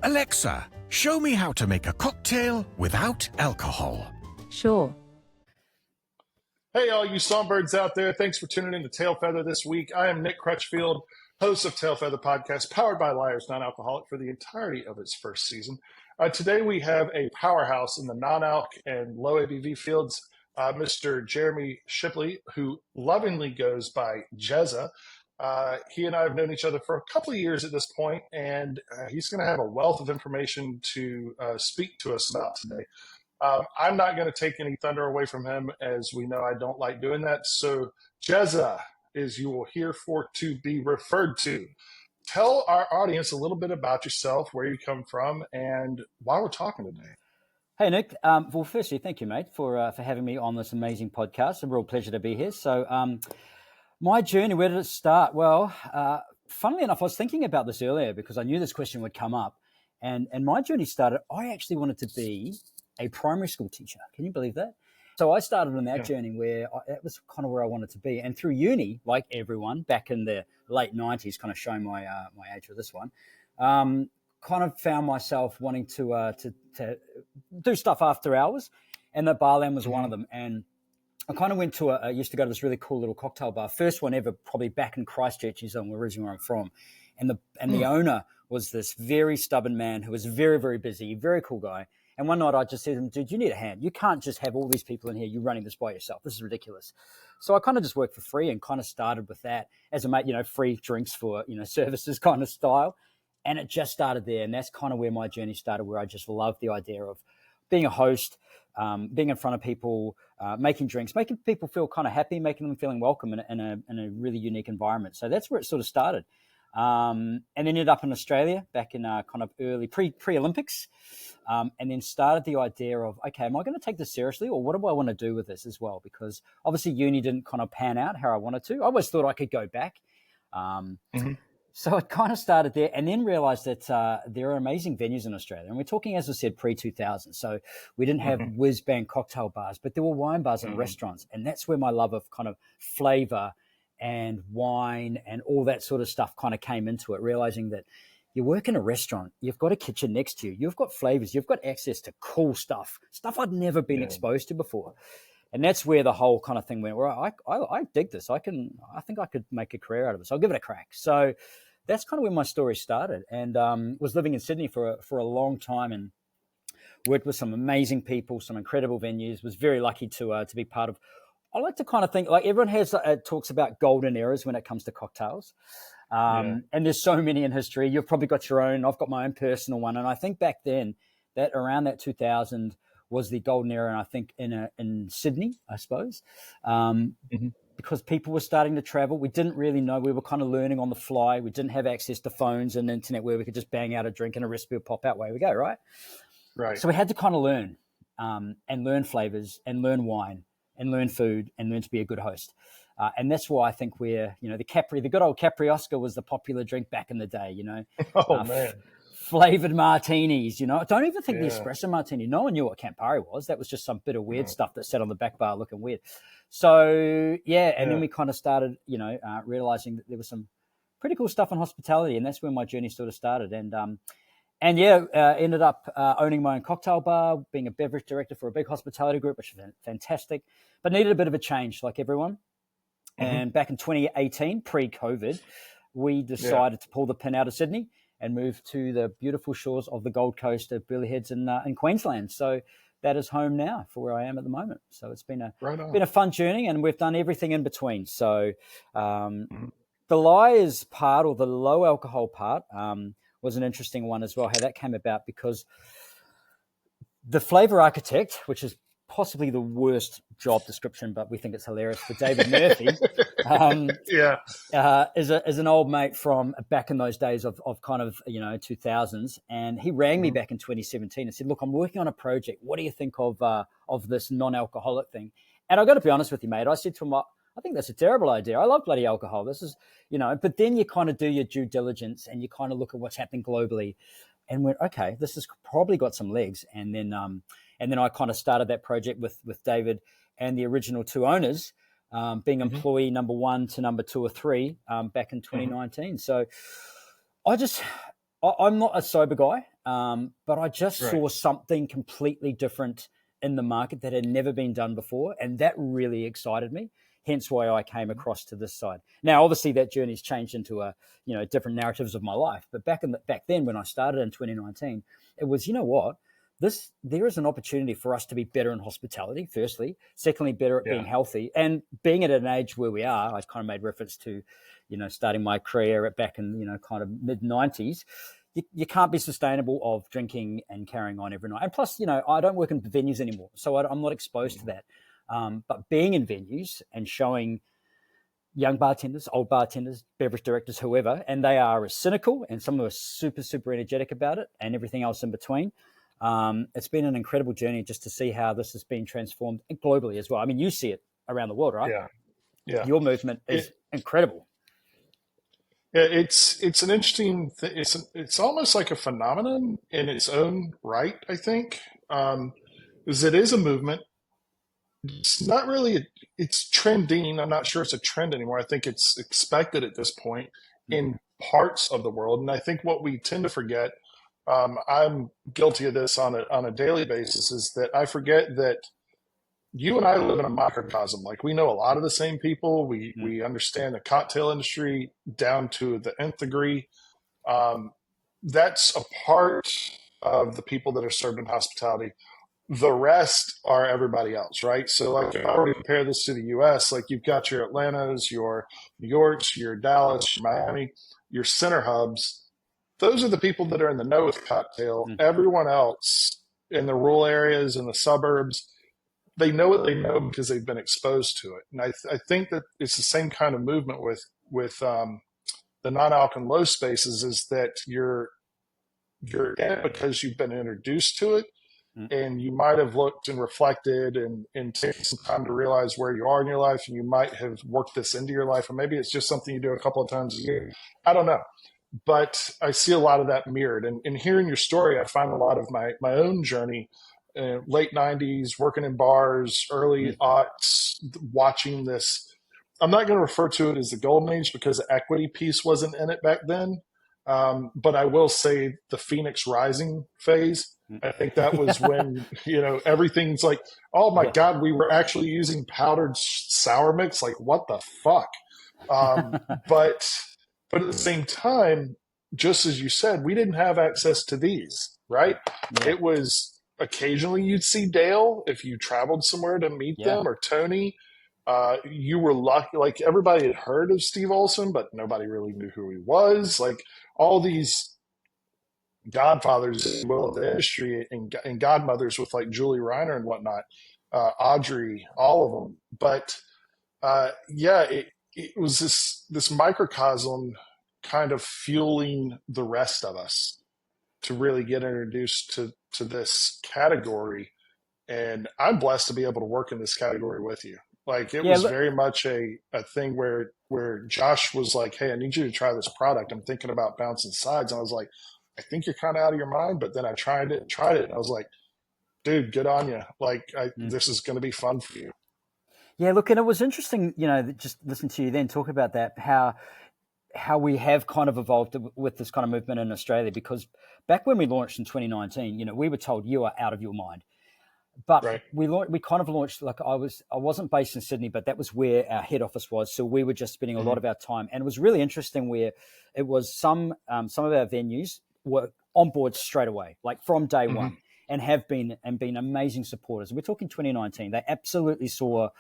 Alexa, show me how to make a cocktail without alcohol. Sure. Hey, all you songbirds out there. Thanks for tuning in to Tail Feather this week. I am Nick Crutchfield, host of Tail Feather Podcast, powered by Liars Non-Alcoholic for the entirety of its first season. Today we have a powerhouse in the non-alc and low ABV fields, Mr. Jeremy Shipley, who lovingly goes by Jezza. He and I have known each other for a couple of years at this point, and he's going to have a wealth of information to speak to us about today. I'm not going to take any thunder away from him, as we know I don't like doing that. So, Jezza, as you will hear for to be referred to, tell our audience a little bit about yourself, where you come from, and why we're talking today. Hey, Nick. Well, firstly, thank you, mate, for having me on this amazing podcast. It's a real pleasure to be here. So, my journey, where did it start? Well, funnily enough, I was thinking about this earlier because I knew this question would come up. And my journey started, I actually wanted to be a primary school teacher. Can you believe that? So I started on that journey where that was kind of where I wanted to be. And through uni, like everyone back in the late 90s, kind of showing my age with this one, kind of found myself wanting to do stuff after hours. And the Barland was one of them. And I kind of went to I used to go to this really cool little cocktail bar. First one ever, probably back in Christchurch, New Zealand, originally where I'm from. And the owner was this very stubborn man who was very, very busy, very cool guy. And one night I just said to him, dude, you need a hand. You can't just have all these people in here. You're running this by yourself. This is ridiculous. So I kind of just worked for free and kind of started with that as a mate, free drinks for, services kind of style. And it just started there. And that's kind of where my journey started, where I just loved the idea of being a host, being in front of people, making drinks, making people feel kind of happy, making them feeling welcome in a really unique environment. So that's where it sort of started. And then ended up in Australia back in kind of early pre-Olympics, and then started the idea of, okay, am I going to take this seriously, or what do I want to do with this as well? Because obviously uni didn't kind of pan out how I wanted to. I always thought I could go back. So it kind of started there, and then realized that there are amazing venues in Australia. And we're talking, as I said, pre-2000. So we didn't have whiz-bang cocktail bars, but there were wine bars and restaurants. And that's where my love of kind of flavor and wine and all that sort of stuff kind of came into it, realizing that you work in a restaurant, you've got a kitchen next to you, you've got flavors, you've got access to cool stuff I'd never been exposed to before. And that's where the whole kind of thing went, where I dig this. I think I could make a career out of this. I'll give it a crack. So that's kind of where my story started, and was living in Sydney for a long time and worked with some amazing people, some incredible venues, was very lucky to be part of. I like to kind of think, like everyone has talks about golden eras when it comes to cocktails. And there's so many in history. You've probably got your own. I've got my own personal one. And I think back then that around that 2000 was the golden era. And I think in Sydney, I suppose, because people were starting to travel. We didn't really know. We were kind of learning on the fly. We didn't have access to phones and internet where we could just bang out a drink and a recipe would pop out. Away we go, right? Right. So we had to kind of learn and learn flavors and learn wine and learn food and learn to be a good host. And that's why I think we're, the good old Capri Oscar was the popular drink back in the day, man. Flavored martinis, Don't even think the espresso martini. No one knew what Campari was. That was just some bit of weird stuff that sat on the back bar looking weird. So, then we kind of started, realizing that there was some pretty cool stuff in hospitality. And that's where my journey sort of started. Ended up owning my own cocktail bar, being a beverage director for a big hospitality group, which was fantastic, but needed a bit of a change like everyone. And back in 2018, pre-COVID, we decided to pull the pin out of Sydney and move to the beautiful shores of the Gold Coast of Burleigh Heads in Queensland. So that is home now for where I am at the moment. So it's been a fun journey, and we've done everything in between. So the Liars part, or the low alcohol part, was an interesting one as well, how that came about, because the flavor architect, which is possibly the worst job description, but we think it's hilarious, for David Murphy, is an old mate from back in those days of kind of, 2000s. And he rang me back in 2017 and said, look, I'm working on a project. What do you think of this non-alcoholic thing? And I got to be honest with you, mate. I said to him, I think that's a terrible idea. I love bloody alcohol. This is, but then you kind of do your due diligence and you kind of look at what's happening globally and went, okay, this has probably got some legs. And then I kind of started that project with David and the original two owners, being employee number 1 to number 2 or 3 back in 2019. So I'm not a sober guy, but I just Right. saw something completely different in the market that had never been done before, and that really excited me. Hence why I came across to this side. Now, obviously, that journey's changed into different narratives of my life. But back then, when I started in 2019, it was, you know what, there is an opportunity for us to be better in hospitality. Firstly, secondly, better at being healthy, and being at an age where we are. I kind of made reference to, starting my career back in kind of mid-90s. You can't be sustainable of drinking and carrying on every night. And plus, I don't work in venues anymore, so I'm not exposed to that. But being in venues and showing young bartenders, old bartenders, beverage directors, whoever, and they are as cynical, and some of them are super, super energetic about it, and everything else in between. It's been an incredible journey just to see how this has been transformed globally as well. I mean, you see it around the world, right? Yeah. Your movement is incredible. Yeah, it's an interesting it's almost like a phenomenon in its own right, I think. Because it is a movement. It's not really it's trending. I'm not sure it's a trend anymore. I think it's expected at this point in parts of the world. And I think what we tend to forget, I'm guilty of this on a daily basis, is that I forget that you and I live in a microcosm. Like, we know a lot of the same people. We understand the cocktail industry down to the nth degree. That's a part of the people that are served in hospitality. The rest are everybody else, right? So, like, if I were to compare this to the U.S., like, you've got your Atlantas, your New Yorks, your Dallas, your Miami, your center hubs. Those are the people that are in the know with cocktail. Everyone else in the rural areas, in the suburbs, they know what they know because they've been exposed to it. And I think that it's the same kind of movement with the non-alc and low spaces, is that you're in it because you've been introduced to it, and you might have looked and reflected and taken some time to realize where you are in your life, and you might have worked this into your life, or maybe it's just something you do a couple of times a year. I don't know. But I see a lot of that mirrored. And hearing your story, I find a lot of my own journey, late 90s, working in bars, early aughts, watching this. I'm not going to refer to it as the golden age because the equity piece wasn't in it back then. But I will say the Phoenix Rising phase. I think that was when, everything's like, oh my God, we were actually using powdered sour mix. Like, what the fuck? But at the same time, just as you said, we didn't have access to these, right? Yeah. It was occasionally you'd see Dale if you traveled somewhere to meet them, or Tony. You were lucky. Like, everybody had heard of Steve Olson, but nobody really knew who he was. Like, all these godfathers, if you will, of the industry, and godmothers with, like, Julie Reiner and whatnot, Audrey, all of them. But it was this microcosm kind of fueling the rest of us to really get introduced to this category. And I'm blessed to be able to work in this category with you. Like, it was very much a thing where Josh was like, hey, I need you to try this product. I'm thinking about bouncing sides. And I was like, I think you're kind of out of your mind. But then I tried it. And I was like, dude, good on you. Like, this is going to be fun for you. Yeah, look, and it was interesting, just listen to you then talk about that, how we have kind of evolved with this kind of movement in Australia, because back when we launched in 2019, we were told you are out of your mind. But we kind of launched, like, I wasn't based in Sydney, but that was where our head office was. So we were just spending a lot of our time. And it was really interesting where it was some of our venues were on board straight away, like from day one, and have been amazing supporters. And we're talking 2019. They absolutely saw,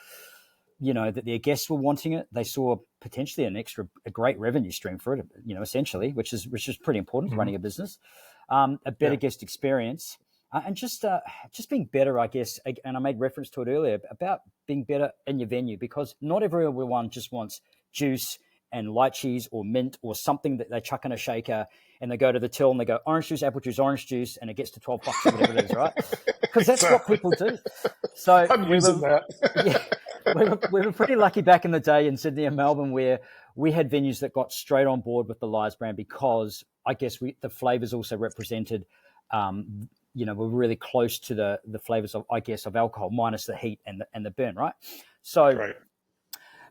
that their guests were wanting it. They saw potentially a great revenue stream for it, essentially, which is pretty important for running a business. A better guest experience. And just being better, I guess, and I made reference to it earlier, about being better in your venue, because not everyone just wants juice and lychees or mint or something that they chuck in a shaker, and they go to the till and they go orange juice, apple juice, orange juice, and it gets to $12 or whatever it is, right? Because that's what people do. So I'm using that. we were pretty lucky back in the day in Sydney and Melbourne, where we had venues that got straight on board with the Lyres brand, because I guess the flavors also represented we're really close to the flavors of alcohol, minus the heat and the burn, right? So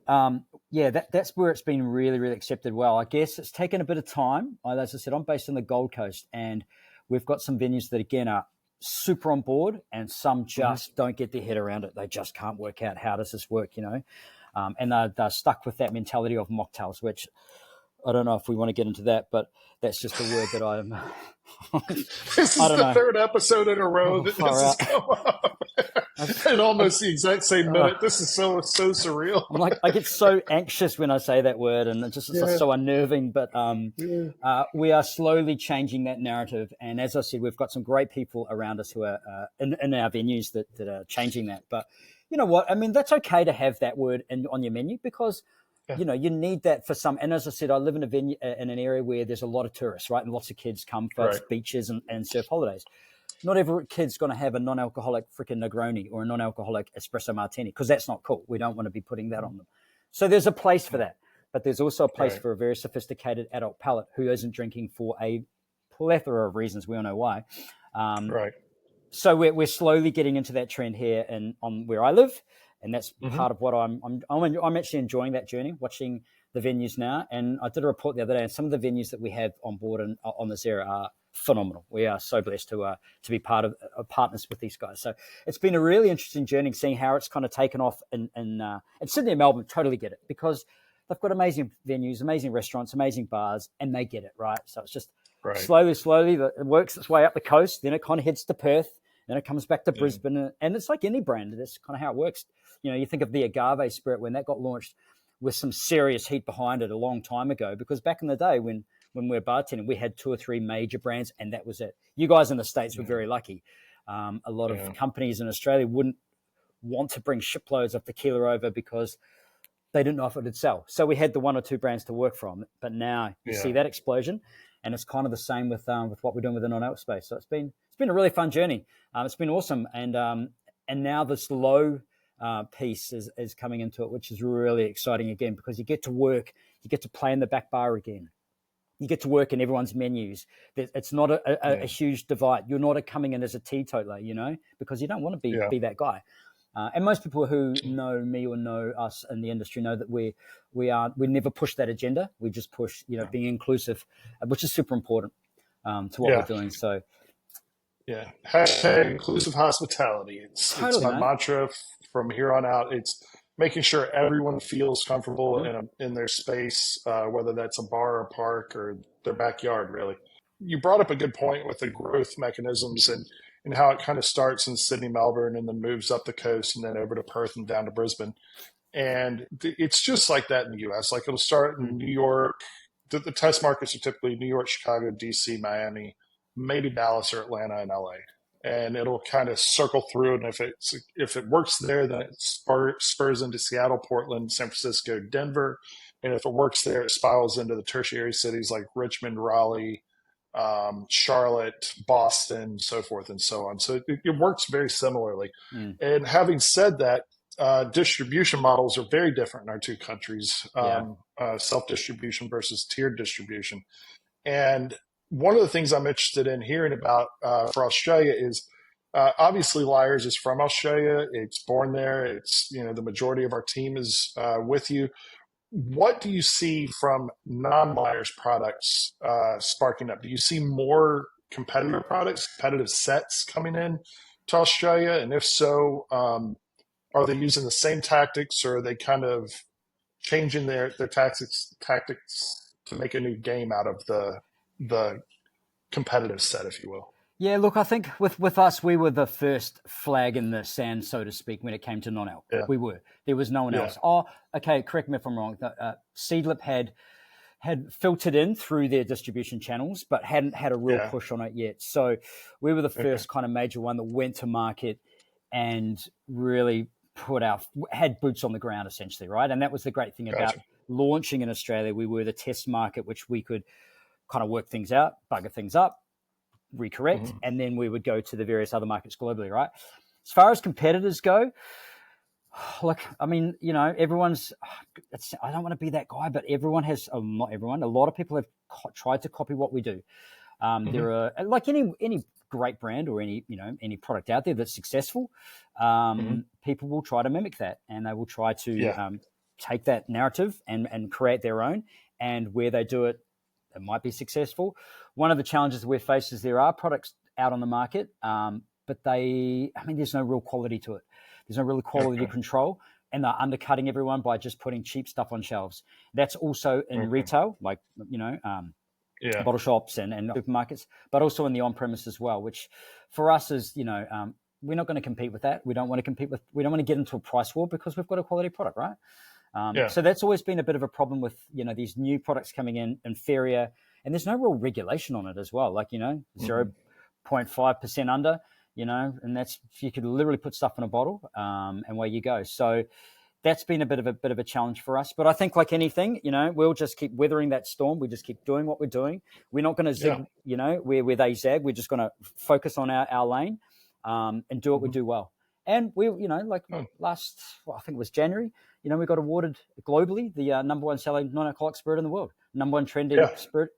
that's where it's been really, really accepted well. I guess it's taken a bit of time. As I said, I'm based on the Gold Coast, and we've got some venues that, again, are super on board, and some just don't get their head around it. They just can't work out, how does this work, and they're stuck with that mentality of mocktails, which I don't know if we want to get into that, but that's just a word that I'm... This is the third episode in a row that this has come up. In almost the exact same minute. This is so surreal. I get so anxious when I say that word, and it's so unnerving. But we are slowly changing that narrative. And as I said, we've got some great people around us who are in our venues that are changing that. But you know what? I mean, that's okay to have that word on your menu, because you need that for some. And as I said, I live in a venue in an area where there's a lot of tourists, right? And lots of kids come for beaches and surf holidays. Not every kid's going to have a non-alcoholic freaking Negroni or a non-alcoholic espresso martini, because that's not cool. We don't want to be putting that on them. So there's a place for that. But there's also a place for a very sophisticated adult palate who isn't drinking for a plethora of reasons. We all know why. So we're slowly getting into that trend here on where I live. And that's part of what I'm actually enjoying that journey, watching the venues now. And I did a report the other day, and some of the venues that we have on board and on this area are phenomenal. We are so blessed to be part of partners with these guys. So it's been a really interesting journey, seeing how it's kind of taken off in Sydney and Melbourne. Totally get it, because they've got amazing venues, amazing restaurants, amazing bars, and they get it, right? So it's just slowly it works its way up the coast. Then it kind of heads to Perth. Then it comes back to Brisbane. And it's like any brand. That's kind of how it works. You think of the agave spirit when that got launched with some serious heat behind it a long time ago, because back in the day when we were bartending, we had 2 or 3 major brands, and that was it. You guys in the States were very lucky. A lot of companies in Australia wouldn't want to bring shiploads of tequila over because they didn't know if it would sell. So we had the 1 or 2 brands to work from. But now you see that explosion, and it's kind of the same with what we're doing with the non-alc space. So it's been a really fun journey. It's been awesome, and now this low piece is coming into it, which is really exciting again, because you get to work, you get to play in the back bar again. You get to work in everyone's menus. It's not a huge divide. You're not coming in as a teetotaler, because you don't want to be that guy. And most people who know me or know us in the industry know that we never push that agenda. We just push, being inclusive, which is super important to what we're doing. So, hashtag inclusive hospitality. It's my mantra from here on out. It's making sure everyone feels comfortable in their space, whether that's a bar or park or their backyard, really. You brought up a good point with the growth mechanisms and how it kind of starts in Sydney, Melbourne, and then moves up the coast and then over to Perth and down to Brisbane. And it's just like that in the U.S. Like, it'll start in New York. The test markets are typically New York, Chicago, D.C., Miami, maybe Dallas or Atlanta and L.A., and it'll kind of circle through. And if it works there, then it spurs into Seattle, Portland, San Francisco, Denver. And if it works there, it spirals into the tertiary cities like Richmond, Raleigh, Charlotte, Boston, so forth and so on. So it works very similarly. And having said that, distribution models are very different in our 2 countries, self-distribution versus tiered distribution. And one of the things I'm interested in hearing about for Australia is obviously Lyres is from Australia. It's born there. It's, the majority of our team is with you. What do you see from non-Lyres products sparking up? Do you see more competitor products, competitive sets coming in to Australia? And if so, are they using the same tactics, or are they kind of changing their tactics to make a new game out of the competitive set, if you will? Yeah, look, I think with us, we were the first flag in the sand, so to speak, when it came to non-alc. We were. There was no one else. Oh, okay, correct me if I'm wrong. Seedlip had filtered in through their distribution channels, but hadn't had a real push on it yet. So we were the first kind of major one that went to market and really had boots on the ground, essentially, right? And that was the great thing about launching in Australia. We were the test market, which we could kind of work things out, bugger things up, recorrect, and then we would go to the various other markets globally, right? As far as competitors go, look, I mean, everyone's, I don't want to be that guy, but everyone has, not everyone, a lot of people have tried to copy what we do. There are, like any great brand or any product out there that's successful, people will try to mimic that, and they will try to take that narrative and create their own. And where they do it, it might be successful. One of the challenges we've faced is there are products out on the market, but there's no real quality to it. There's no real quality control, and they're undercutting everyone by just putting cheap stuff on shelves. That's also in retail, like, bottle shops and supermarkets, but also in the on-premise as well, which for us is, we're not going to compete with that. We don't want to get into a price war because we've got a quality product, right? So that's always been a bit of a problem with, these new products coming in, inferior, and there's no real regulation on it as well. Like, 0.5% under, and that's, you could literally put stuff in a bottle, and away you go. So that's been a bit of a challenge for us. But I think, like anything, we'll just keep weathering that storm. We just keep doing what we're doing. We're not going to zig, where they zag. We're just going to focus on our lane, and do what we do well. And we, last, I think it was January, we got awarded globally the number one selling non-alcoholic spirit in the world, number one trending spirit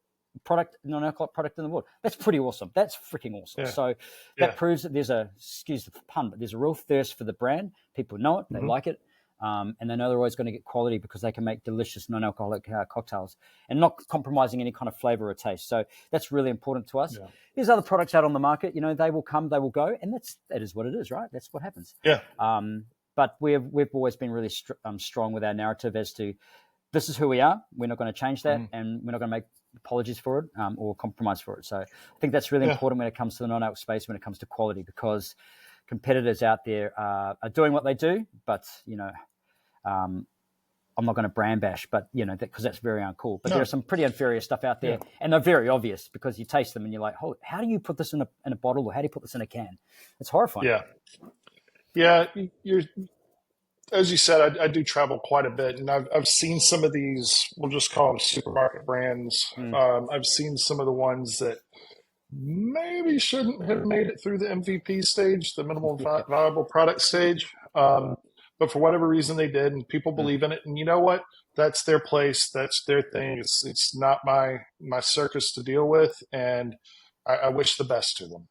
product, non-alcoholic product in the world. That's pretty awesome. That's freaking awesome. So that proves that there's excuse the pun, but there's a real thirst for the brand. People know it, they like it, and they know they're always going to get quality because they can make delicious non-alcoholic cocktails and not compromising any kind of flavor or taste. So that's really important to us. There's other products out on the market, they will come, they will go, and that is what it is, right? That's what happens. But we've always been really strong with our narrative as to this is who we are. We're not going to change that, and we're not going to make apologies for it, or compromise for it. So I think that's really important when it comes to the non-alc space, when it comes to quality, because competitors out there are doing what they do, but I'm not going to brand bash, but because that's very uncool. But there's some pretty inferior stuff out there, and they're very obvious because you taste them and you're like, oh, how do you put this in a bottle, or how do you put this in a can? It's horrifying. You're, as you said, I do travel quite a bit, and I've seen some of these, we'll just call them supermarket brands. I've seen some of the ones that maybe shouldn't have made it through the MVP stage, the minimal viable product stage. But for whatever reason they did, and people believe in it. And you know what? That's their place. That's their thing. It's not my circus to deal with, and I wish the best to them.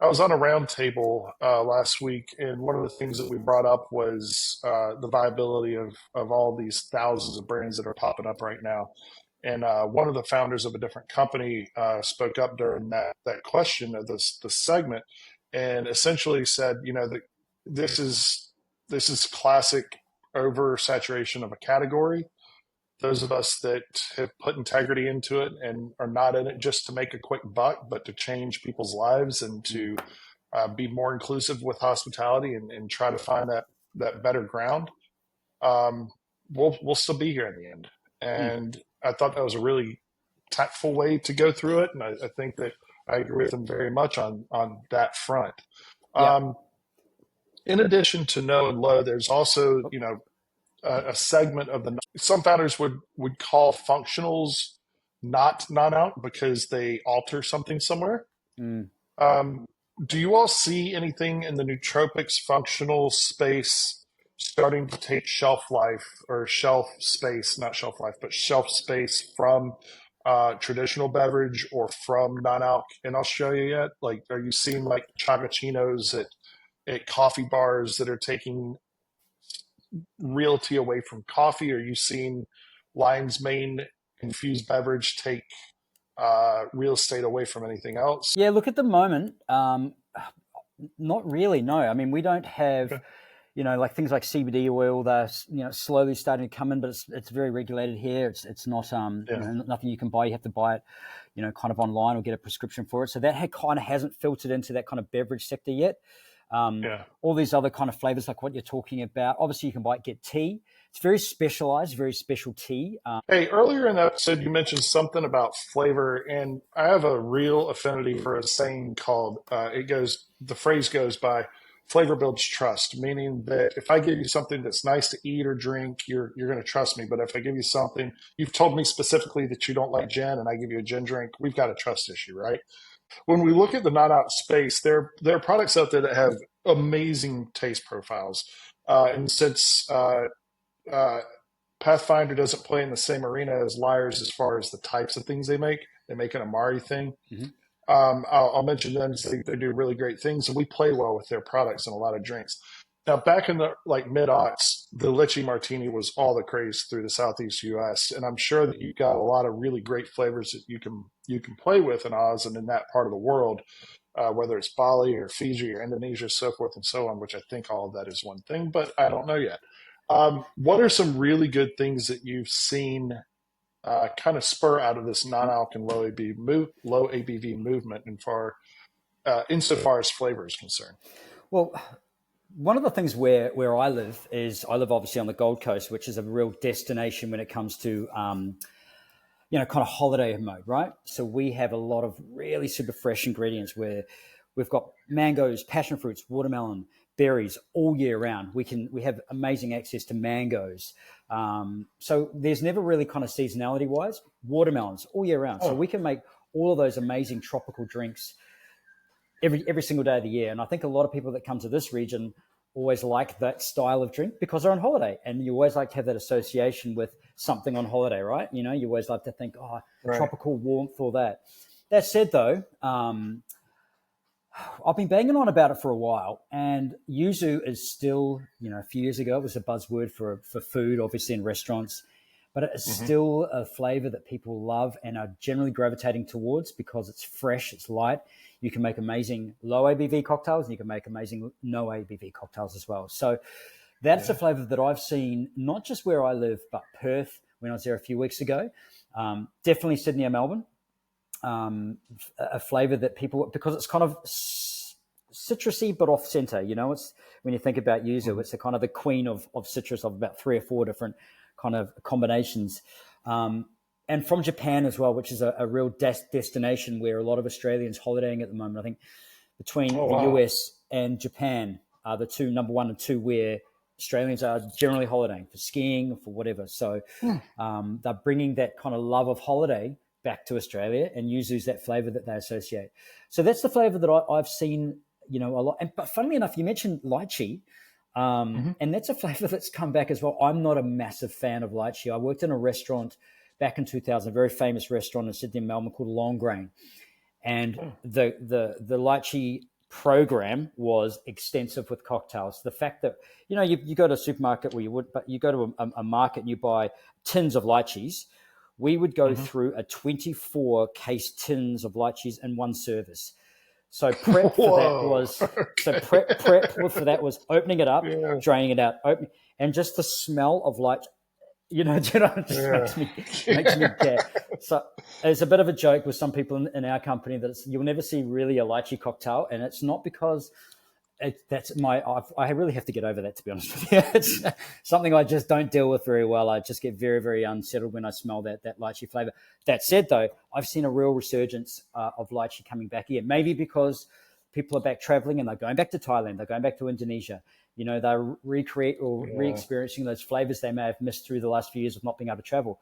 I was on a round table last week, and one of the things that we brought up was the viability of all these thousands of brands that are popping up right now. And one of the founders of a different company spoke up during that question of the segment, and essentially said, that this is classic oversaturation of a category. Those of us that have put integrity into it and are not in it just to make a quick buck, but to change people's lives and to be more inclusive with hospitality and try to find that better ground, we'll still be here in the end. And I thought that was a really tactful way to go through it, and I think that I agree with them very much on that front. In addition to no and low, there's also a segment of some founders would call functionals not non-alc because they alter something somewhere. Do you all see anything in the nootropics functional space starting to take shelf life or shelf space, not shelf life, but shelf space from traditional beverage or from non-alc in Australia yet? Like, are you seeing like chagachinos at coffee bars that are taking realty away from coffee? Are you seeing Lion's Mane infused beverage take real estate away from anything else? Yeah, look, at the moment, not really, no. I mean, we don't have, like things like CBD oil, they're, slowly starting to come in, but it's very regulated here. It's not, nothing you can buy. You have to buy it, kind of online or get a prescription for it. So that kind of hasn't filtered into that kind of beverage sector yet. All these other kind of flavors, like what you're talking about. Obviously, you can get tea. It's very specialized, very special tea. Hey, earlier in the episode, you mentioned something about flavor, and I have a real affinity for a saying called, the phrase goes by, flavor builds trust, meaning that if I give you something that's nice to eat or drink, you're going to trust me. But if I give you something, you've told me specifically that you don't like gin, and I give you a gin drink, we've got a trust issue, right? When we look at the non-alc space, there are products out there that have amazing taste profiles. And since Pathfinder doesn't play in the same arena as Lyres as far as the types of things they make an Amari thing. I'll mention them. They do really great things, and we play well with their products and a lot of drinks. Now, back in the mid-aughts, the lychee martini was all the craze through the Southeast U.S., and I'm sure that you've got a lot of really great flavors that you can play with in Oz and in that part of the world, whether it's Bali or Fiji or Indonesia, so forth and so on. Which I think all of that is one thing, but I don't know yet. What are some really good things that you've seen kind of spur out of this non-alc and low ABV movement, insofar as flavor is concerned? Well, one of the things where I live obviously on the Gold Coast, which is a real destination when it comes to kind of holiday mode, right? So we have a lot of really super fresh ingredients where we've got mangoes, passion fruits, watermelon, berries all year round. We have amazing access to mangoes. So there's never really kind of seasonality wise, watermelons all year round. So we can make all of those amazing tropical drinks every single day of the year. And I think a lot of people that come to this region always like that style of drink because they're on holiday, and you always like to have that association with something on holiday, right? You know, you always like to think, Right. tropical warmth or that. That said, though, I've been banging on about it for a while, and yuzu is still, a few years ago, it was a buzzword for food, obviously in restaurants, but it's still a flavor that people love and are generally gravitating towards because it's fresh, it's light. You can make amazing low ABV cocktails, and you can make amazing no ABV cocktails as well. So that's a flavor that I've seen, not just where I live, but Perth when I was there a few weeks ago. Definitely Sydney and Melbourne. A flavor that people, because it's kind of citrusy but off center, it's when you think about yuzu, it's the kind of the queen of citrus, of about 3 or 4 different kind of combinations. And from Japan as well, which is a real destination where a lot of Australians holidaying at the moment. I think between the US and Japan are the two, number 1 and 2, where Australians are generally holidaying for skiing, for whatever. So they're bringing that kind of love of holiday back to Australia, and yuzu's that flavor that they associate. So that's the flavor that I've seen, a lot. But funnily enough, you mentioned lychee, and that's a flavor that's come back as well. I'm not a massive fan of lychee. I worked in a restaurant back in 2000, a very famous restaurant in Sydney and Melbourne called Long Grain, and the lychee program was extensive with cocktails. The fact that you go to a supermarket, but you go to a market and you buy tins of lychees. We would go through a 24 case tins of lychees in one service. So prep for that was opening it up, draining it out, and just the smell of lychee. Just makes me get. So there's a bit of a joke with some people in our company that you'll never see really a lychee cocktail, and it's not because I really have to get over that, to be honest with you. It's something I just don't deal with very well. I just get very, very unsettled when I smell that lychee flavor. That said, though, I've seen a real resurgence of lychee coming back here. Maybe because people are back traveling and they're going back to Thailand, they're going back to Indonesia. They're re-experiencing those flavors they may have missed through the last few years of not being able to travel.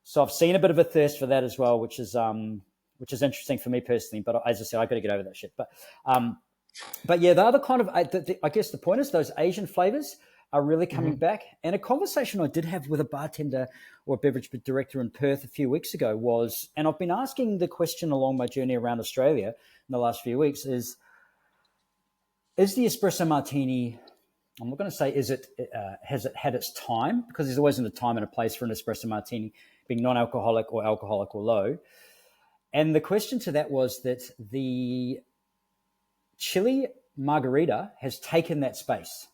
So I've seen a bit of a thirst for that as well, which is interesting for me personally. But as I said, I've got to get over that shit. But yeah, the other kind of, I guess the point is those Asian flavors are really coming back. And a conversation I did have with a bartender or a beverage director in Perth a few weeks ago was, and I've been asking the question along my journey around Australia in the last few weeks, is the espresso martini, I'm not going to say has it had its time, because there's always a time and a place for an espresso martini, being non-alcoholic or alcoholic or low. And the question to that was that the chili margarita has taken that space.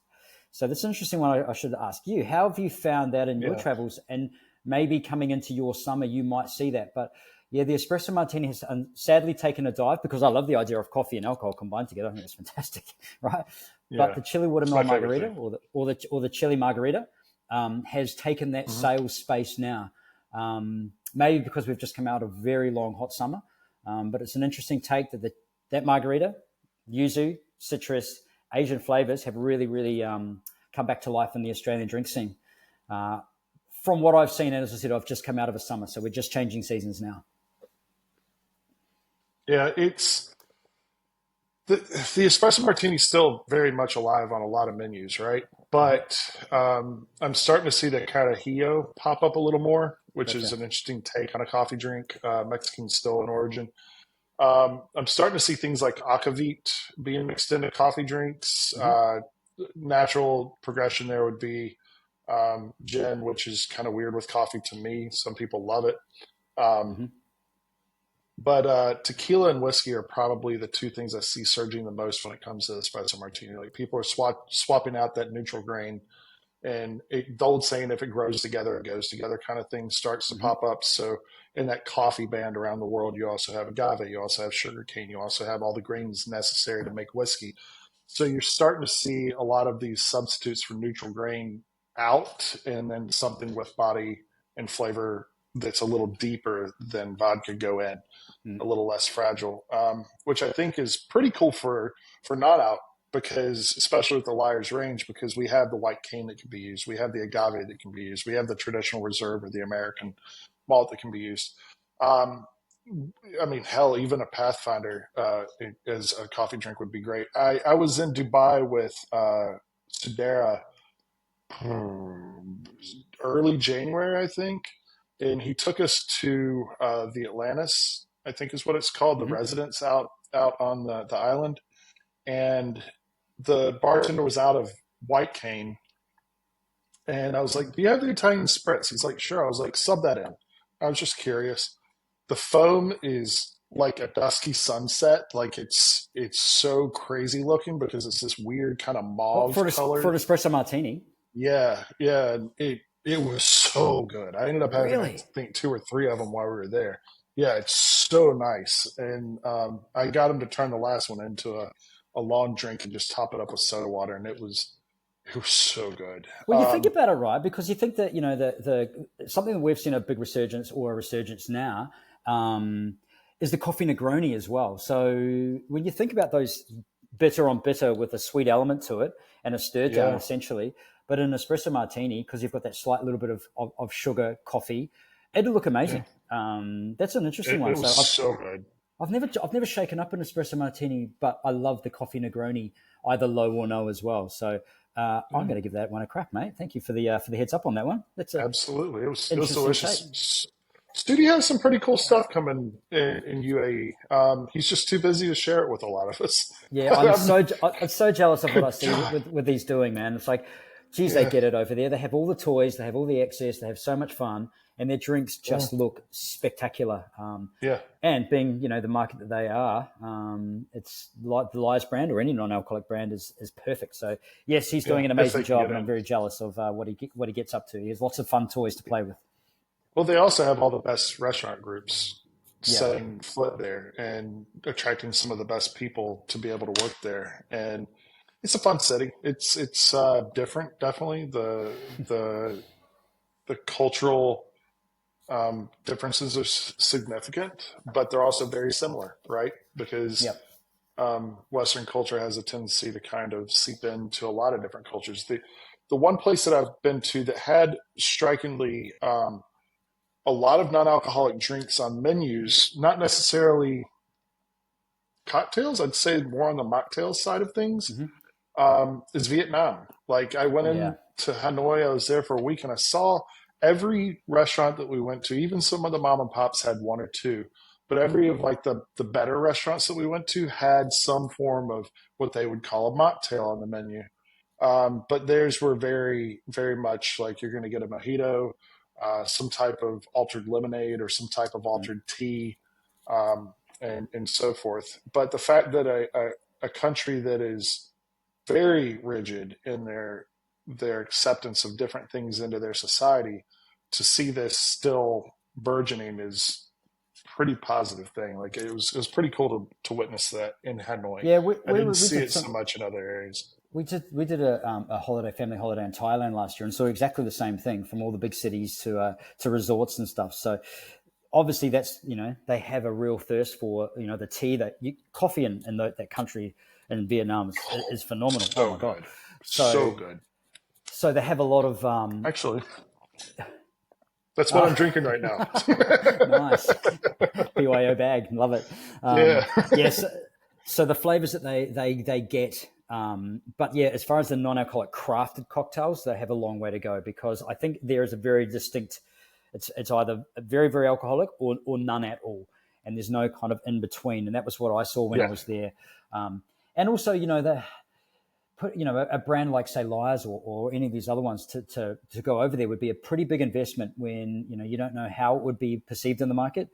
So that's an interesting one. I should ask you. How have you found that in your travels? And maybe coming into your summer, you might see that. But yeah, the espresso martini has sadly taken a dive, because I love the idea of coffee and alcohol combined together. I think it's fantastic, right? Yeah. But the chili watermelon margarita or the chili margarita has taken that sales space now. Maybe because we've just come out of a very long hot summer. But it's an interesting take that margarita, yuzu, citrus, Asian flavors have really, really come back to life in the Australian drink scene. From what I've seen, and as I said, I've just come out of a summer, so we're just changing seasons now. Yeah, it's the espresso martini is still very much alive on a lot of menus, right? But I'm starting to see that kind of Hio pop up a little more, which is an interesting take on a coffee drink. Mexican still in origin. I'm starting to see things like aquavit being mixed into coffee drinks. natural progression there would be gin, which is kind of weird with coffee to me. Some people love it. Um, Mm-hmm. but tequila and whiskey are probably the two things I see surging the most when it comes to espresso martini. Like people are swapping out that neutral grain, and the old saying, if it grows together, it goes together kind of thing starts to Mm-hmm. pop up. So in that coffee band around the world, you also have agave, you also have sugarcane, you also have all the grains necessary to make whiskey. So you're starting to see a lot of these substitutes for neutral grain out, and then something with body and flavor that's a little deeper than vodka go in, a little less fragile, which I think is pretty cool for non-alc, because especially with the Liar's range, because we have the white cane that can be used, we have the agave that can be used, we have the traditional reserve or the American malt that can be used. Um, I mean, hell, even a Pathfinder as a coffee drink would be great. I was in Dubai with Sudera early January, I think, and he took us to the Atlantis, I think is what it's called, the Mm-hmm. residence out on the island, and the bartender was out of white cane, and I was like, "Do you have the Italian spritz?" He's like, "Sure." I was like, "Sub that in." I was just curious. The foam is like a dusky sunset, like it's so crazy looking because it's this weird kind of Well, mauve for color. an espresso martini, Yeah, yeah. It was so good. I ended up having, I really. think, two or three of them while we were there. Yeah, it's so nice. And I got him to turn the last one into a long drink and just top it up with soda water, and it was so good. Well, you think about it, right? Because you think that the something that we've seen a big resurgence or a resurgence now is the coffee Negroni as well. So when you think about those bitter on bitter with a sweet element to it and a stir jar Yeah, essentially, but an espresso martini because you've got that slight little bit of sugar coffee, it'll look yeah. amazing. That's an interesting one. It So was so good. I've never shaken up an espresso martini, but I love the coffee Negroni, either low or no as well. So I'm Yeah, going to give that one a crack, mate. Thank you for the heads up on that one. That's a absolutely. It was interesting take. delicious. Studi has some pretty cool stuff coming in UAE. He's just too busy to share it with a lot of us. Yeah, I'm so jealous of what I see God, with these doing, man. It's like, geez, they yeah, get it over there. They have all the toys, they have all the excess, they have so much fun, and their drinks yeah, just look spectacular. yeah, And being the market that they are, it's like the Lies brand or any non-alcoholic brand is perfect. So yes, he's yeah. doing an If amazing they can job, get and I'm in. very jealous of what he gets up to. He has lots of fun toys to play with. Well, they also have all the best restaurant groups Yeah, setting foot there and attracting some of the best people to be able to work there. And it's a fun city. It's different, definitely. The cultural differences are significant, but they're also very similar, right? Because yep. Western culture has a tendency to kind of seep into a lot of different cultures. The one place that I've been to that had strikingly a lot of non-alcoholic drinks on menus, not necessarily cocktails. I'd say more on the mocktail side of things. Hmm. Is Vietnam. Like I went Yeah. into Hanoi, I was there for a week, and I saw every restaurant that we went to. Even some of the mom and pops had one or two, but every of like the better restaurants that we went to had some form of what they would call a mocktail on the menu. But theirs were very, very much like you're going to get a mojito, some type of altered lemonade, or some type of Mm. altered tea, and so forth. But the fact that a country that is very rigid in their acceptance of different things into their society, to see this still burgeoning is pretty positive thing. Like it was pretty cool to witness that in Hanoi. Yeah, I didn't we see did it so some. much in other areas. We did a family holiday in Thailand last year, and saw exactly the same thing from all the big cities to resorts and stuff. So obviously, that's they have a real thirst for the tea coffee in that country in Vietnam is phenomenal. Oh So my god! good. So So good. so they have a lot of Actually, that's what uh, I'm drinking right now. nice BYO bag, love it. Yeah. Yes, so the flavors that they get. But yeah, as far as the non-alcoholic crafted cocktails, they have a long way to go because I think there is a very distinct. It's either very very alcoholic or none at all, and there's no kind of in between. And that was what I saw when I Yeah. was there. And also, put, a brand like say Lyres or any of these other ones to go over there would be a pretty big investment when, you don't know how it would be perceived in the market.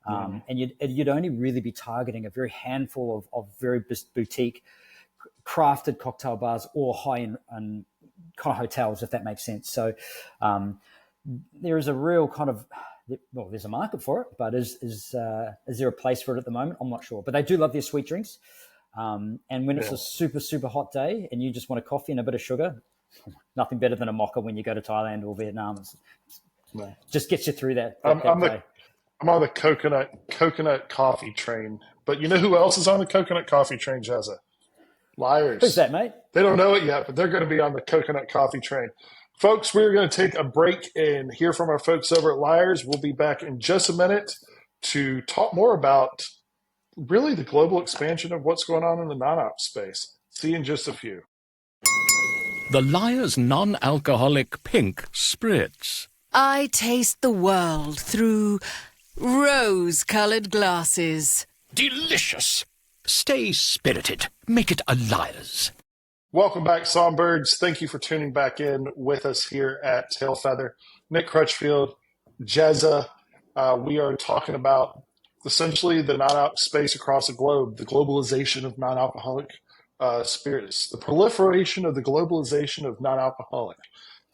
And you'd only really be targeting a very handful of very boutique crafted cocktail bars or high-end kind of hotels, if that makes sense. So there is a real kind of, well, there's a market for it, but is there a place for it at the moment? I'm not sure. But they do love their sweet drinks. And when it's a super, super hot day and you just want a coffee and a bit of sugar, nothing better than a mocha when you go to Thailand or Vietnam. Just gets you through that day. I'm on the coconut coffee train. But you know who else is on the coconut coffee train, Jezza? Lyres. Who's that, mate? They don't know it yet, but they're going to be on the coconut coffee train. Folks, we're going to take a break and hear from our folks over at Lyres. We'll be back in just a minute to talk more about really the global expansion of what's going on in the non-alc space. See you in just a few. The Lyres non-alcoholic pink spritz. I taste the world through rose-colored glasses. Delicious. Stay spirited. Make it a Lyres. Welcome back, Songbirds. Thank you for tuning back in with us here at Tailfeather. Nick Crutchfield, Jezza. We are talking about essentially the non-alc space across the globe, the globalization of non-alcoholic spirits, the proliferation of the globalization of non-alcoholic.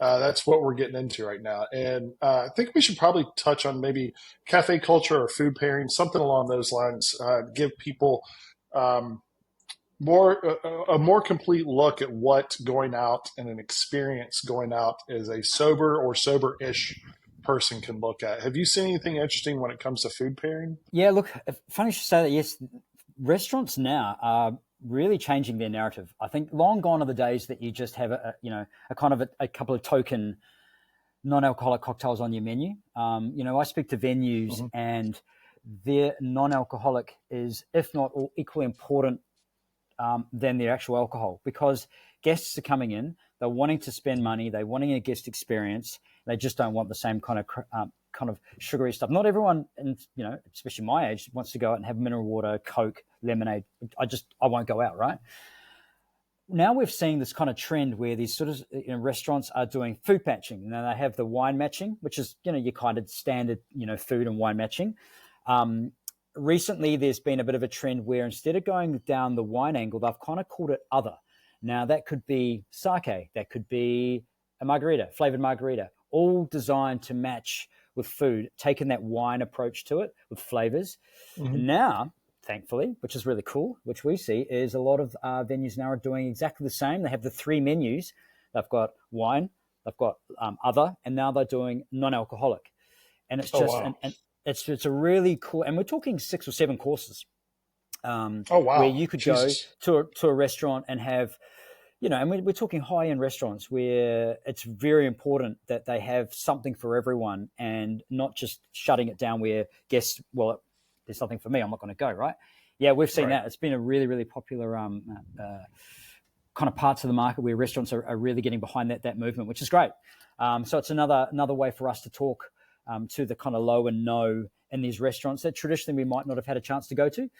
That's what we're getting into right now. And I think we should probably touch on maybe cafe culture or food pairing, something along those lines, give people a more complete look at what going out and an experience going out as a sober or sober-ish person can look at. Have you seen anything interesting when it comes to food pairing? Yeah, look, funny you should say that. Yes, restaurants now are really changing their narrative. I think long gone are the days that you just have a couple of token non-alcoholic cocktails on your menu. I speak to venues and their non-alcoholic is, if not equally important than their actual alcohol, because guests are coming in, they're wanting to spend money, they're wanting a guest experience, they just don't want the same kind of sugary stuff. Not everyone, and especially my age, wants to go out and have mineral water, Coke, lemonade. I won't go out, right? Now we've seen this kind of trend where these sort of restaurants are doing food matching. Now they have the wine matching, which is your kind of standard food and wine matching. Recently, there's been a bit of a trend where instead of going down the wine angle, they've kind of called it other. Now, that could be sake, that could be a margarita, flavored margarita, all designed to match with food, taking that wine approach to it with flavors. Now, thankfully, which is really cool, which we see is a lot of venues now are doing exactly the same. They have the three menus. They've got wine, they've got other, and now they're doing non-alcoholic. And it's just... wow. and it's a really cool, and we're talking 6 or 7 courses. Wow. Where you could Jesus. go to a restaurant and have, and we're talking high-end restaurants where it's very important that they have something for everyone and not just shutting it down where guests, well, there's something for me, I'm not going to go, right? Yeah, we've seen that. It's been a really, really popular kind of parts of the market where restaurants are really getting behind that movement, which is great. So it's another way for us to talk to the kind of low and no in these restaurants that traditionally we might not have had a chance to go to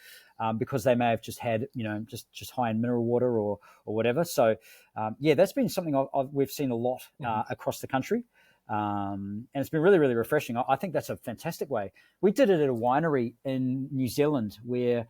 because they may have just had, just high in mineral water or whatever. So, that's been something we've seen a lot across the country. And it's been really, really refreshing. I think that's a fantastic way. We did it at a winery in New Zealand where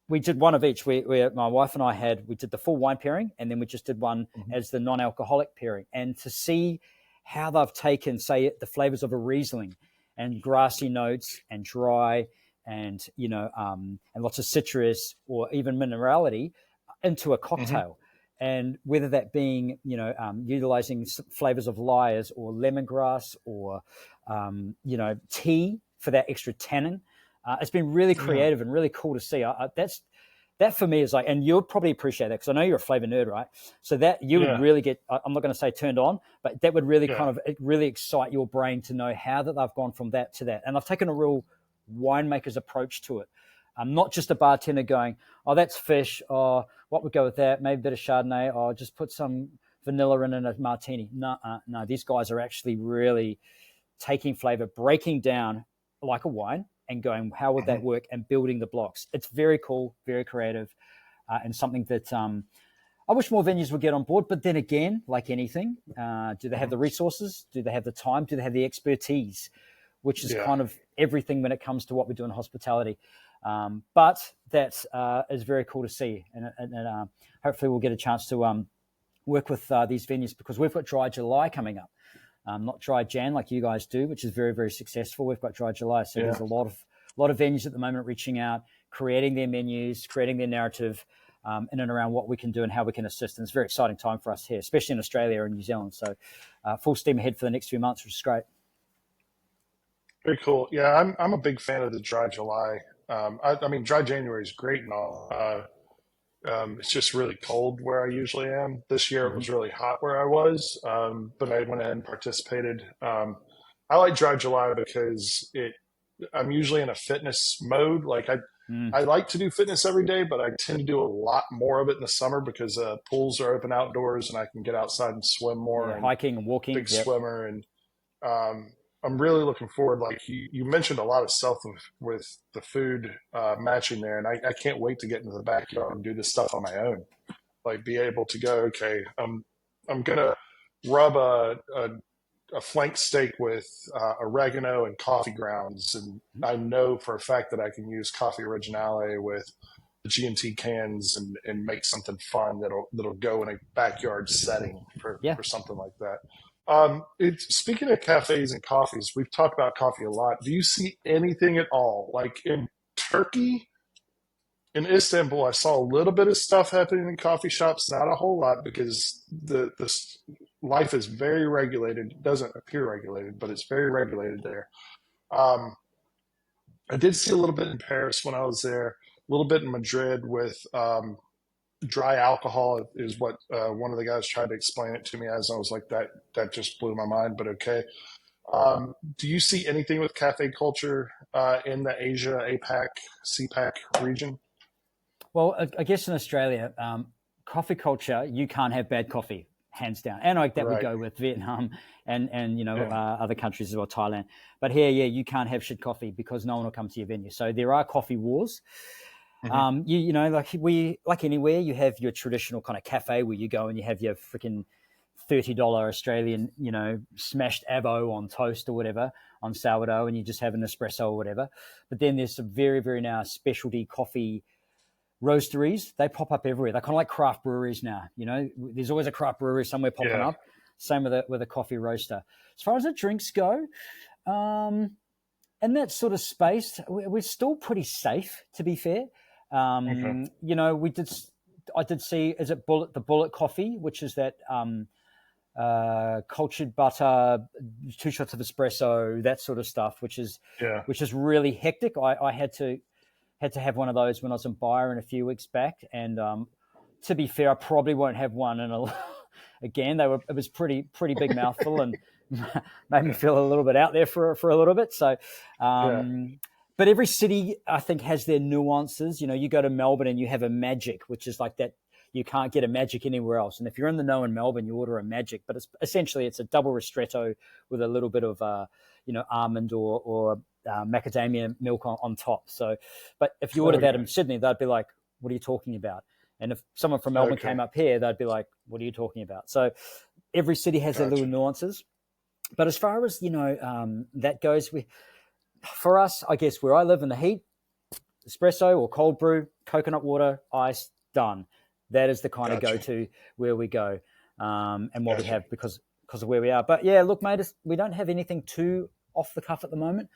we did one of each. Where my wife and I we did the full wine pairing, and then we just did one as the non-alcoholic pairing. And to see how they've taken, say, the flavors of a Riesling and grassy notes and dry and, and lots of citrus or even minerality into a cocktail. And whether that being, utilizing flavors of Lyres or lemongrass or, tea for that extra tannin. It's been really creative and really cool to see. That for me is like, and you'll probably appreciate that because I know you're a flavor nerd, right? So that you would really get, I'm not going to say turned on, but that would really kind of really excite your brain to know how that they've gone from that to that. And I've taken a real winemaker's approach to it. Not just a bartender going, oh, that's fish. Oh, what would go with that? Maybe a bit of Chardonnay. Oh, just put some vanilla in a martini. No, these guys are actually really taking flavor, breaking down like a wine and going, how would that work? And building the blocks. It's very cool, very creative, and something that I wish more venues would get on board, but then again, like anything, do they have the resources? Do they have the time? Do they have the expertise? Which is kind of everything when it comes to what we do in hospitality. But that is very cool to see. And hopefully we'll get a chance to work with these venues, because we've got Dry July coming up. Not Dry Jan like you guys do, which is very, very successful. We've got Dry July. So there's a lot of venues at the moment reaching out, creating their menus, creating their narrative, in and around what we can do and how we can assist. And it's a very exciting time for us here, especially in Australia and New Zealand. So full steam ahead for the next few months, which is great. Very cool. Yeah, I'm a big fan of the Dry July. I mean, Dry January is great and all. It's just really cold where I usually am. This year it was really hot where I was, but I went ahead and participated. I like Dry July because I'm usually in a fitness mode. Like I like to do fitness every day, but I tend to do a lot more of it in the summer because pools are open outdoors and I can get outside and swim more. And hiking and walking. Big swimmer. And I'm really looking forward. Like you mentioned a lot of stuff with the food matching there. And I can't wait to get into the backyard and do this stuff on my own. Like be able to go, okay, I'm going to rub a flank steak with oregano and coffee grounds, and I know for a fact that I can use coffee originale with the G&T cans and make something fun that'll go in a backyard setting for something like that. Speaking of cafes and coffees, we've talked about coffee a lot. Do you see anything at all like in Turkey? In Istanbul, I saw a little bit of stuff happening in coffee shops, not a whole lot because the life is very regulated. It doesn't appear regulated, but it's very regulated there. I did see a little bit in Paris when I was there, a little bit in Madrid with dry alcohol is what one of the guys tried to explain it to me as. I was like, that just blew my mind, but okay. Do you see anything with cafe culture in the Asia, APAC, CPAC region? Well, I guess in Australia, coffee culture, you can't have bad coffee, hands down. And like that would go with Vietnam and other countries as well, Thailand. But here, you can't have shit coffee because no one will come to your venue. So there are coffee wars. Like anywhere, you have your traditional kind of cafe where you go and you have your freaking $30 Australian, smashed avo on toast or whatever, on sourdough, and you just have an espresso or whatever. But then there's some very, very now specialty coffee roasteries. They pop up everywhere. They're kind of like craft breweries now. There's always a craft brewery somewhere popping up. Same with a coffee roaster. As far as the drinks go, in that sort of space, we're still pretty safe, to be fair. I did see, is it the Bullet coffee, which is that cultured butter, 2 shots of espresso, that sort of stuff, which is really hectic. I had to have one of those when I was in Byron a few weeks back, and to be fair, I probably won't have one again. It was pretty big mouthful and made me feel a little bit out there for a little bit. So, but every city I think has their nuances. You go to Melbourne and you have a Magic, which is like that. You can't get a Magic anywhere else. And if you're in the know in Melbourne, you order a Magic, but it's essentially a double ristretto with a little bit of almond or macadamia milk on top. So, but if you order that in Sydney, they'd be like, "What are you talking about?" And if someone from Melbourne came up here, they'd be like, "What are you talking about?" So, every city has their little nuances. But as far as that goes, for us, I guess where I live in the heat, espresso or cold brew, coconut water, ice, done. That is the kind of go-to where we go and what we have because of where we are. But yeah, look, mate, we don't have anything too off the cuff at the moment,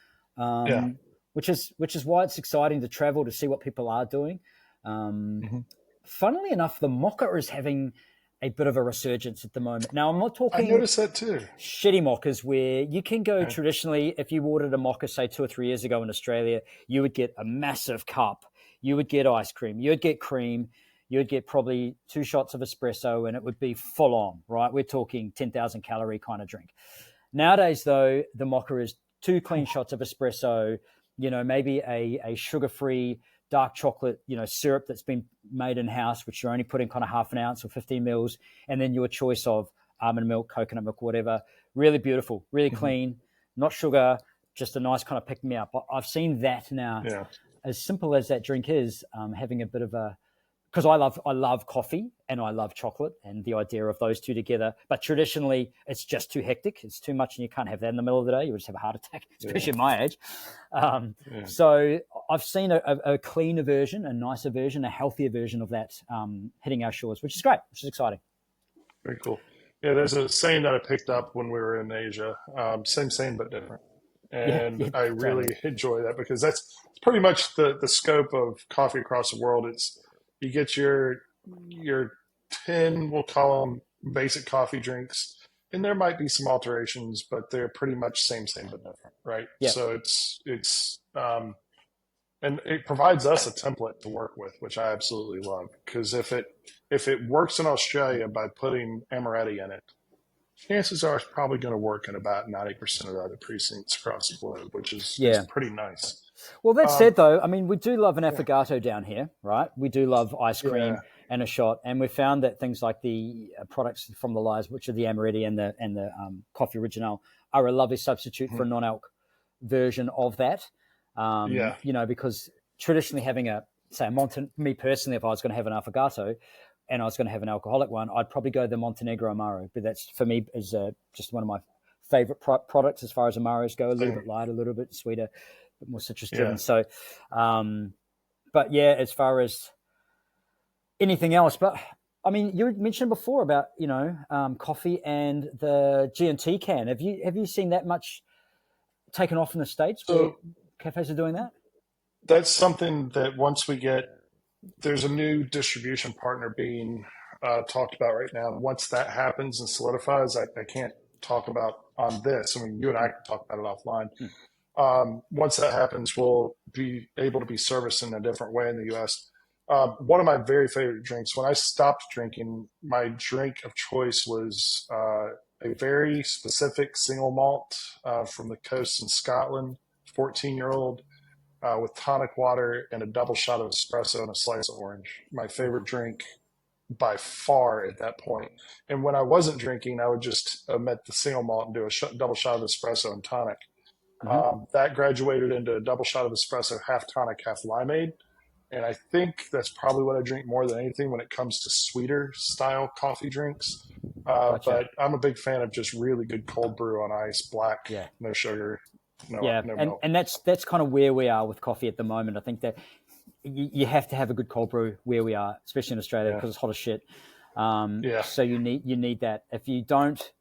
which is why it's exciting to travel to see what people are doing. Funnily enough, the mocha is having a bit of a resurgence at the moment. Now, I'm not talking... I noticed that too. Shitty mochas where you can go traditionally, if you ordered a mocha, say 2 or 3 years ago in Australia, you would get a massive cup. You would get ice cream. You would get cream. You would get probably 2 shots of espresso and it would be full on, right? We're talking 10,000 calorie kind of drink. Nowadays, though, the mocha is 2 clean shots of espresso, maybe a sugar-free dark chocolate, syrup that's been made in-house, which you're only putting kind of half an ounce or 15 mils, and then your choice of almond milk, coconut milk, whatever. Really beautiful, really clean, not sugar, just a nice kind of pick-me-up. I've seen that now. Yeah. As simple as that drink is, having a bit of a because I love coffee and I love chocolate, and the idea of those two together. But traditionally, it's just too hectic. It's too much, and you can't have that in the middle of the day. You would just have a heart attack, especially at my age. So I've seen a cleaner version, a nicer version, a healthier version of that hitting our shores, which is great, which is exciting. Very cool. Yeah, there's a saying that I picked up when we were in Asia. Same but different. And I really enjoy that because that's pretty much the scope of coffee across the world. It's you get your 10, we'll call them basic coffee drinks, and there might be some alterations, but they're pretty much same but different, right? Yeah. So it's and it provides us a template to work with, which I absolutely love. Because if it works in Australia by putting amaretti in it, chances are it's probably going to work in about 90% of the other precincts across the globe, which is pretty nice. Well, that said, though, I mean, we do love an affogato down here, right? We do love ice cream and a shot, and we've found that things like the products from the Lyres, which are the amaretti and the coffee original, are a lovely substitute for a non-alc version of that. You know, because traditionally having me personally, if I was going to have an affogato and I was going to have an alcoholic one, I'd probably go the Montenegro Amaro. But that's, for me, is just one of my favorite products as far as Amaros go. A little bit lighter, a little bit sweeter, a bit more citrus driven. So, but yeah, as far as anything else, but I mean, you mentioned before about, you know, coffee and the G&T can. Have you seen that much taken off in the States? So cafes are doing that? That's something that once we get, there's a new distribution partner being talked about right now. Once that happens and solidifies, I can't talk about on this. I mean, you and I can talk about it offline. Once that happens, we'll be able to be serviced in a different way in the U.S. One of my very favorite drinks, when I stopped drinking, my drink of choice was a very specific single malt from the coast in Scotland, 14-year-old, with tonic water and a double shot of espresso and a slice of orange. My favorite drink by far at that point. And when I wasn't drinking, I would just omit the single malt and do a double shot of espresso and tonic. That graduated into a double shot of espresso, half tonic, half limeade. And I think that's probably what I drink more than anything when it comes to sweeter style coffee drinks. But I'm a big fan of just really good cold brew on ice, black, no sugar. No milk. And that's kind of where we are with coffee at the moment. I think that you have to have a good cold brew where we are, especially in Australia, because it's hot as shit. So you need that. If you don't,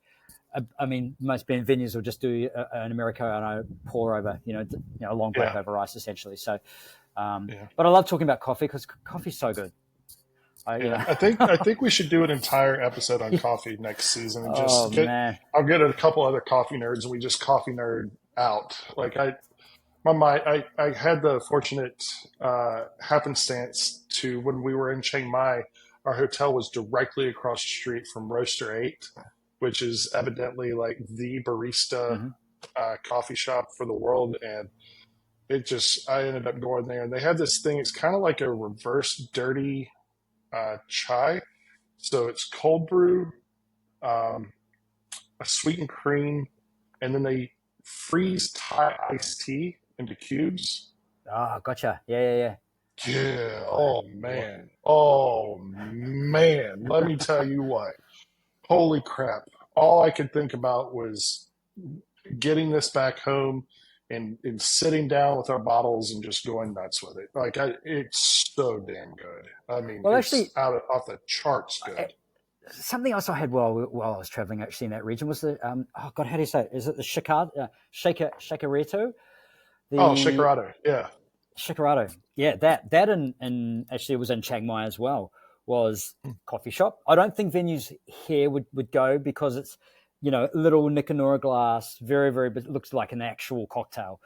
I mean, most venues will just do an Americano pour over, a long black over ice essentially. So, but I love talking about coffee because coffee's so good. I think we should do an entire episode on coffee next season and I'll get a couple other coffee nerds and we just coffee nerd out. Like I had the fortunate happenstance to, when we were in Chiang Mai, our hotel was directly across the street from Roaster 8, which is evidently like the barista coffee shop for the world. And I ended up going there and they have this thing, it's kind of like a reverse dirty chai. So it's cold brew, a sweetened cream, and then they freeze Thai iced tea into cubes. Ah, gotcha. Yeah. Yeah. Oh man. Let me tell you what. Holy crap. All I could think about was getting this back home and sitting down with our bottles and just going nuts with it. Like it's so damn good. I mean, it's actually off the charts good. Something else I had while I was traveling actually in that region was the how do you say it? Is it the shakerito? Shakerito, yeah. Shakerito, yeah. That and actually it was in Chiang Mai as well. Was coffee shop. I don't think venues here would go because it's little Nicanora glass, very very, but it looks like an actual cocktail.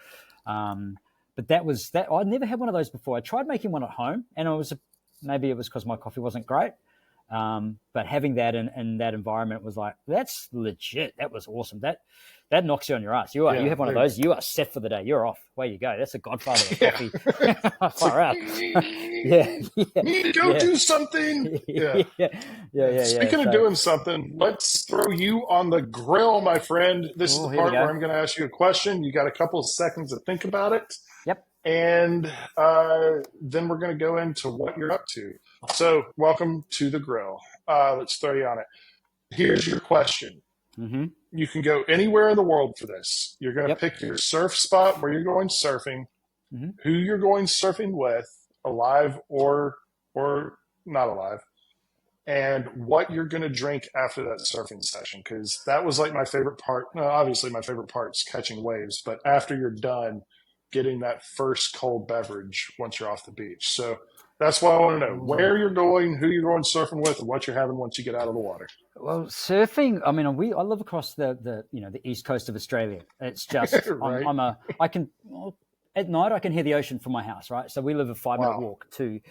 But that I'd never had one of those before. I tried making one at home, and maybe it was because my coffee wasn't great. But having that in that environment was like, that's legit. That was awesome. That knocks you on your ass. You have one of those, you are set for the day. You're off. Where you go. That's a godfather of coffee. Far out. Need to go do something. Yeah. Speaking of doing something, let's throw you on the grill, my friend. This is the part where I'm going to ask you a question. You got a couple of seconds to think about it. Yep. And then we're going to go into what you're up to. So welcome to the grill. Let's throw you on it. Here's your question. Mm-hmm. You can go anywhere in the world for this. You're going to Yep. pick your surf spot where you're going surfing, Mm-hmm. who you're going surfing with, alive or not alive, and what you're going to drink after that surfing session. Because that was like my favorite part. No, obviously, my favorite part is catching waves, but after you're done, getting that first cold beverage once you're off the beach. So that's why I want to know where you're going, who you're going surfing with, and what you're having once you get out of the water. Well, surfing. I mean, I live across the east coast of Australia. It's just Right. at night I can hear the ocean from my house, right? So we live a 5-minute Wow. walk to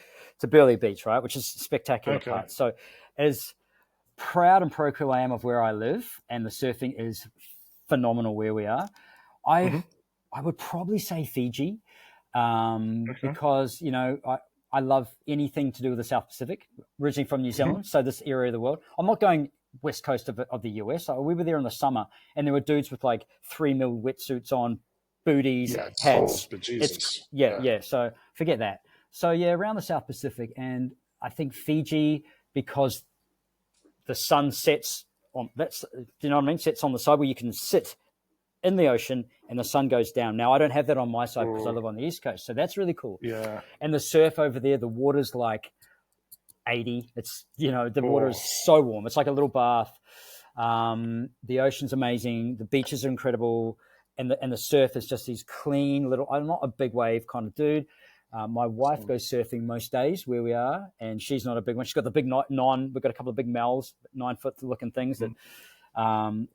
Burleigh Beach, right, which is a spectacular Okay. part. So as proud and parochial I am of where I live, and the surfing is phenomenal where we are, I would probably say Fiji, because I love anything to do with the South Pacific. Originally from New Zealand, so this area of the world. I'm not going west coast of the US. We were there in the summer, and there were dudes with like 3 mil wetsuits on, booties, Yeah, it's hats. cold, but Jesus. Yeah. So forget that. So yeah, around the South Pacific, and I think Fiji, because the sun sets on do you know what I mean? Sets on the side where you can sit in the ocean and the sun goes down. Now I don't have that on my side because I live on the East Coast, so that's really cool. Yeah. And the surf over there, the water's like 80. It's the water is so warm. It's like a little bath. The ocean's amazing. The beaches are incredible, and the surf is just these clean little. I'm not a big wave kind of dude. My wife goes surfing most days where we are, and she's not a big one. She's got the big non. We've got a couple of big Mels, 9-foot looking things. That,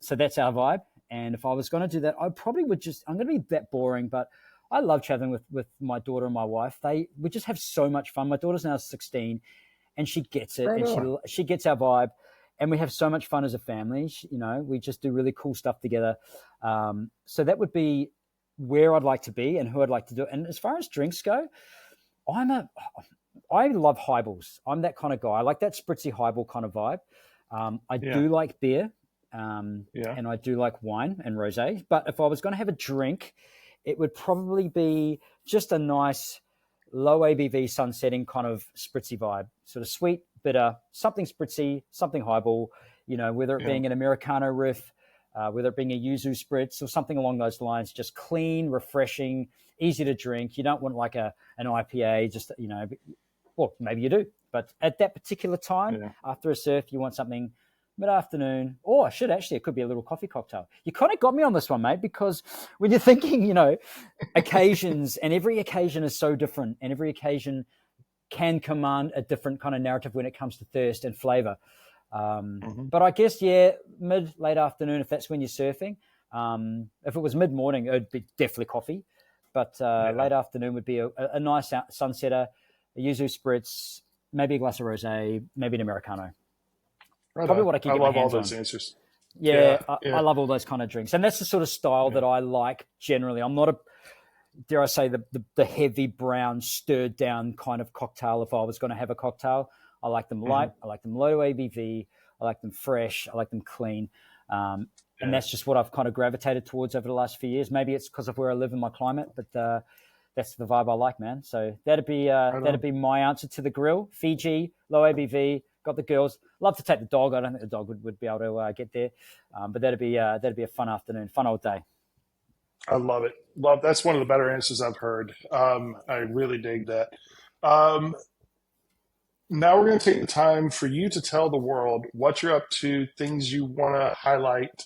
so that's our vibe. And if I was going to do that, I probably would I'm going to be that boring, but I love traveling with my daughter and my wife. We just have so much fun. My daughter's now 16, and she gets it, Right and on. she gets our vibe, and we have so much fun as a family. We just do really cool stuff together. So that would be where I'd like to be and who I'd like to do it. And as far as drinks go, I love highballs. I'm that kind of guy. I like that spritzy highball kind of vibe. I do like beer, and I do like wine and rosé. But if I was going to have a drink, it would probably be just a nice low ABV sunsetting kind of spritzy vibe, sort of sweet, bitter, something spritzy, something highball, whether it being an Americano riff, whether it being a yuzu spritz or something along those lines, just clean, refreshing, easy to drink. You don't want like an IPA, just, well, maybe you do. But at that particular time, after a surf, you want something mid-afternoon, or it could be a little coffee cocktail. You kind of got me on this one, mate, because when you're thinking, occasions, and every occasion is so different, and every occasion can command a different kind of narrative when it comes to thirst and flavor. But I guess, late afternoon, if that's when you're surfing. If it was mid-morning, it would be definitely coffee. But late afternoon would be a nice sunsetter, a yuzu spritz, maybe a glass of rosé, maybe an Americano. Right Probably on. what I can I get love my all hands those on. answers. I love all those kind of drinks. And that's the sort of style that I like generally. I'm not dare I say, the heavy brown, stirred down kind of cocktail. If I was going to have a cocktail, I like them light. I like them low ABV. I like them fresh. I like them clean. And that's just what I've kind of gravitated towards over the last few years. Maybe it's because of where I live in my climate, but that's the vibe I like, man. So that'd be my answer to the grill. Fiji, low ABV, got the girls. Love to take the dog. I don't think the dog would be able to get there, but that'd be a fun afternoon, fun old day. I love it. That's one of the better answers I've heard. I really dig that. Now we're going to take the time for you to tell the world what you're up to, things you want to highlight,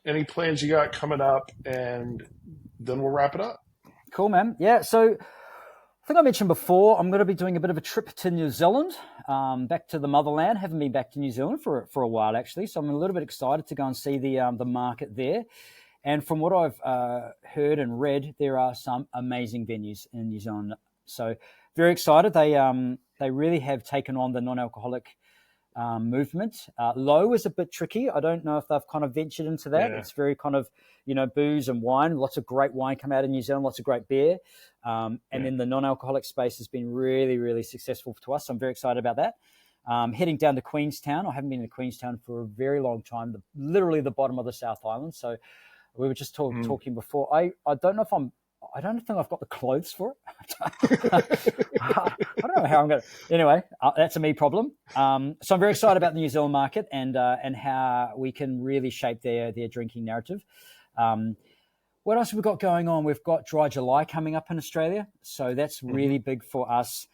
any plans you got coming up, and then we'll wrap it up. Cool, man. Yeah, so I think I mentioned before, I'm going to be doing a bit of a trip to New Zealand, back to the motherland. Haven't been back to New Zealand for a while, actually, so I'm a little bit excited to go and see the market there. And from what I've heard and read, there are some amazing venues in New Zealand. So very excited. They really have taken on the non-alcoholic movement. Low is a bit tricky. I don't know if they've kind of ventured into that. It's very kind of, booze and wine. Lots of great wine come out of New Zealand, lots of great beer. And then the non-alcoholic space has been really, really successful to us. So I'm very excited about that. Heading down to Queenstown. I haven't been to Queenstown for a very long time, literally the bottom of the South Island. So we were just talking before. I don't know if I'm I don't think I've got the clothes for it. I don't know how I'm going to. Anyway, that's a me problem. So I'm very excited about the New Zealand market and how we can really shape their drinking narrative. What else have we got going on? We've got Dry July coming up in Australia. So that's really big for us.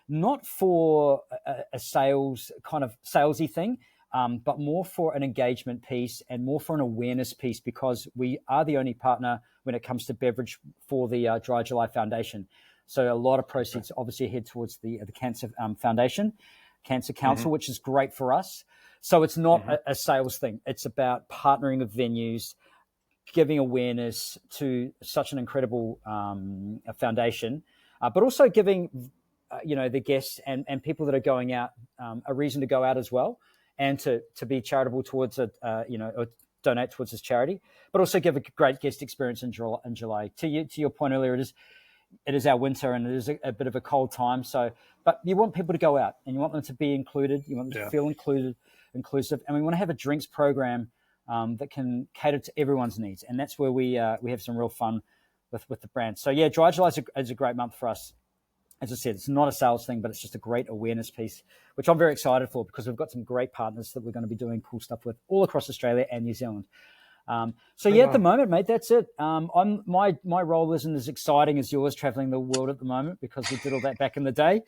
Not for a sales kind of salesy thing, but more for an engagement piece and more for an awareness piece, because we are the only partner when it comes to beverage for the Dry July Foundation. So a lot of proceeds obviously head towards the Cancer Foundation, Cancer Council, which is great for us. So it's not a sales thing. It's about partnering with venues, giving awareness to such an incredible foundation, but also giving the guests and people that are going out a reason to go out as well, and to be charitable towards or donate towards this charity, but also give a great guest experience in July. To your point earlier, it is our winter and it is a bit of a cold time. So, but you want people to go out and you want them to be included. You want them to feel inclusive, and we want to have a drinks program that can cater to everyone's needs, and that's where we have some real fun with the brand. So yeah, Dry July is a great month for us. As I said, it's not a sales thing, but it's just a great awareness piece, which I'm very excited for, because we've got some great partners that we're going to be doing cool stuff with all across Australia and New Zealand. At the moment, mate, that's it. My role isn't as exciting as yours, traveling the world at the moment, because we did all that back in the day.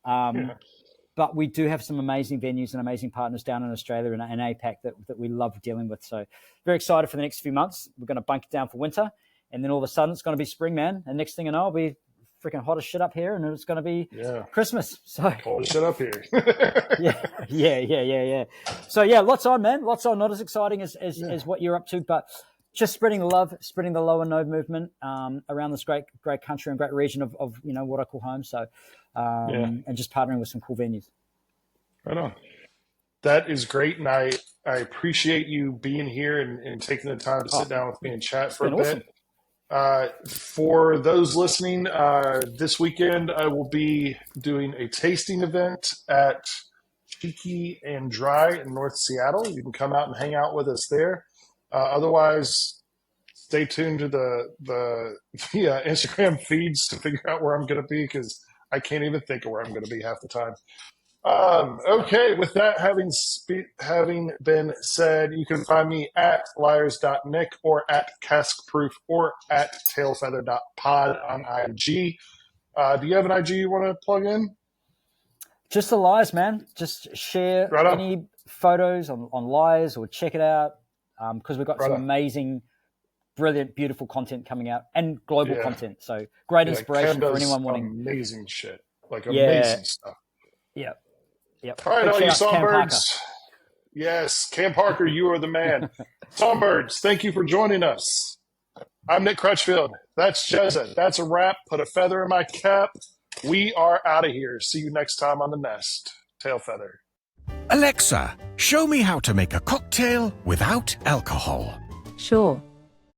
But we do have some amazing venues and amazing partners down in Australia and APAC that we love dealing with. So very excited for the next few months. We're going to bunk it down for winter, and then all of a sudden it's going to be spring, man. And next thing you know, I'll be freaking hot as shit up here, and it's going to be Christmas. So cold as shit up here. yeah. So yeah, lots on, man. Lots on. Not as exciting as what you're up to, but just spreading the love, spreading the low and no movement around this great country and great region of what I call home. So and just partnering with some cool venues. Right on. That is great, and I appreciate you being here and taking the time to sit down with me and chat for a bit. Awesome. For those listening, this weekend I will be doing a tasting event at Cheeky and Dry in North Seattle. You can come out and hang out with us there. Otherwise, stay tuned to the Instagram feeds to figure out where I'm going to be, because I can't even think of where I'm going to be half the time. Okay, with that having been said, you can find me at liars.nick or at caskproof or at tailfeather.pod on IG. Do you have an IG you want to plug in? Just the Liars, man. Just share any photos on Liars, or check it out, because we've got some amazing, brilliant, beautiful content coming out, and global content. So great inspiration for anyone wanting amazing shit, amazing stuff. Yeah. Yep. All right, all you songbirds. Yes, Cam Parker, you are the man. Songbirds, thank you for joining us. I'm Nick Crutchfield. That's Jezza. That's a wrap. Put a feather in my cap. We are out of here. See you next time on The Nest. Tail Feather. Alexa, show me how to make a cocktail without alcohol. Sure.